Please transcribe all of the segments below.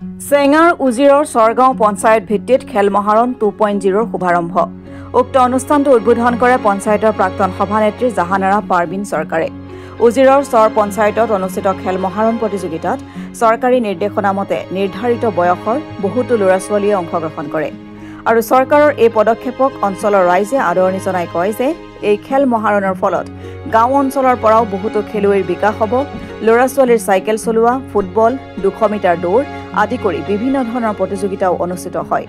চেঙাৰ উজিৰৰ চৰগাঁও পঞ্চায়ত ভিত্তিত খেল মহাৰণ 2.0 শুভাৰম্ভ। উক্ত অনুষ্ঠানটো উদ্বোধন কৰে পঞ্চায়তৰ প্ৰাক্তন সভানেত্ৰী জাহানাৰা পাৰবিন চৰকাৰে। উজিৰৰ চৰ পঞ্চায়তত অনুষ্ঠিত খেল মহাৰণ প্ৰতিযোগিতাত চৰকাৰী নিৰ্দেশনা মতে নিৰ্ধাৰিত বয়সৰ বহুতো ল'ৰা-ছোৱালীয়ে অংশগ্ৰহণ কৰে আৰু চৰকাৰৰ এই পদক্ষেপক অঞ্চলৰ ৰাইজে আদৰণি জনাই কয় যে এই খেল মহাৰণৰ ফলত গাঁও অঞ্চলৰ পৰাও বহুতো খেলুৱৈৰ বিকাশ হ'ব। ল'ৰা-ছোৱালীৰ চাইকেল চলোৱা, ফুটবল, 200 মিটাৰ দৌৰ আদি কৰি বিভিন্ন ধৰণৰ প্ৰতিযোগিতাও অনুষ্ঠিত হয়।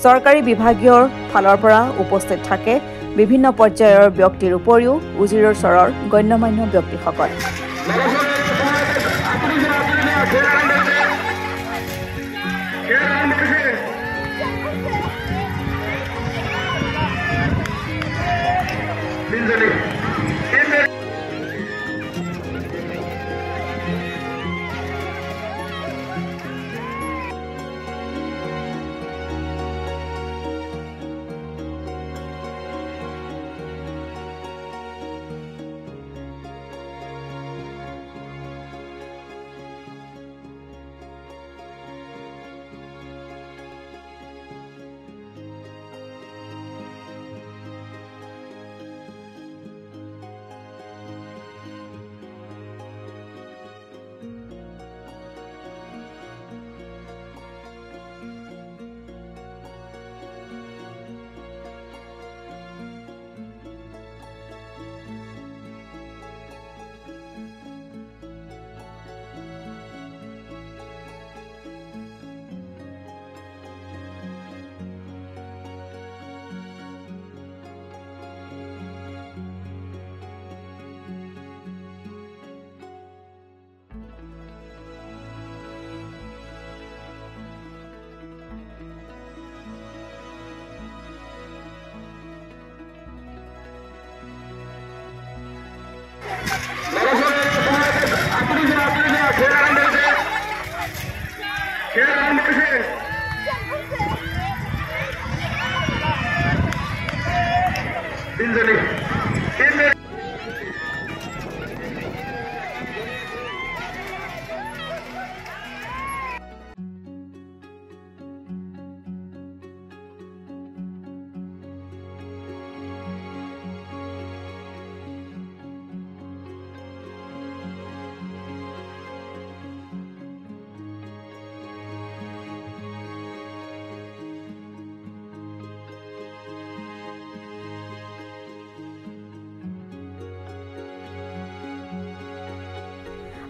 চৰকাৰী বিভাগীয়ৰ ফালৰ পৰা উপস্থিত থাকে বিভিন্ন পৰ্যায়ৰ ব্যক্তিৰ উপৰিও উজিৰৰ চৰৰ গণ্যমান্য ব্যক্তিসকল।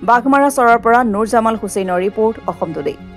বাঘমাৰা চৰৰ পৰা নুৰ জামাল হুছেইনৰ ৰিপৰ্ট, অসম টুডে।